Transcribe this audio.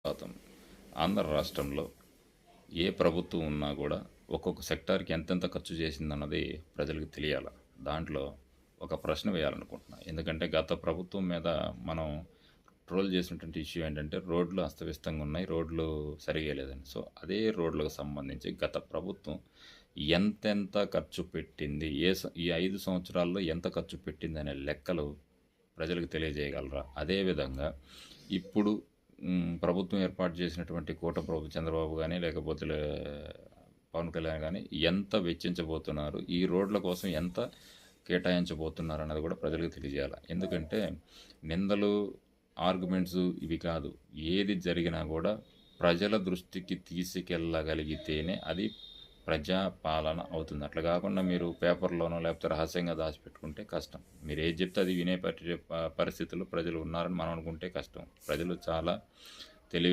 శాతం ఆంధ్ర రాష్ట్రంలో ఏ ప్రభుత్వం ఉన్నా కూడా ఒక్కొక్క సెక్టార్కి ఎంతెంత ఖర్చు చేసిందన్నది ప్రజలకు తెలియాలి. దాంట్లో ఒక ప్రశ్న వేయాలనుకుంటున్నా. ఎందుకంటే గత ప్రభుత్వం మీద మనం ట్రోల్ చేసినటువంటి ఇష్యూ ఏంటంటే రోడ్లు అస్తవ్యస్తంగా ఉన్నాయి, రోడ్లు సరిగా లేదని. సో అదే రోడ్లకు సంబంధించి గత ప్రభుత్వం ఎంతెంత ఖర్చు పెట్టింది, ఈ 5 సంవత్సరాల్లో ఎంత ఖర్చు పెట్టింది అనే లెక్కలు ప్రజలకు తెలియజేయగలరా? అదేవిధంగా ఇప్పుడు ప్రభుత్వం ఏర్పాటు చేసినటువంటి కూటమి ప్రభుత్వం చంద్రబాబు కానీ లేకపోతే పవన్ కళ్యాణ్ కానీ ఎంత వెచ్చించబోతున్నారు, ఈ రోడ్ల కోసం ఎంత కేటాయించబోతున్నారు అన్నది కూడా ప్రజలకు తెలియజేయాలి. ఎందుకంటే నిందలు, ఆర్గ్యుమెంట్స్ ఇవి కాదు, ఏది జరిగినా కూడా ప్రజల దృష్టికి తీసుకెళ్ళగలిగితేనే అది ప్రజాపాలన అవుతుంది. అట్లా కాకుండా మీరు పేపర్లోనో లేకపోతే రహస్యంగా దాచిపెట్టుకుంటే కష్టం. మీరు ఏది చెప్తే అది వినే పరిస్థితుల్లో ప్రజలు ఉన్నారని మనం అనుకుంటే కష్టం. ప్రజలు చాలా తెలివి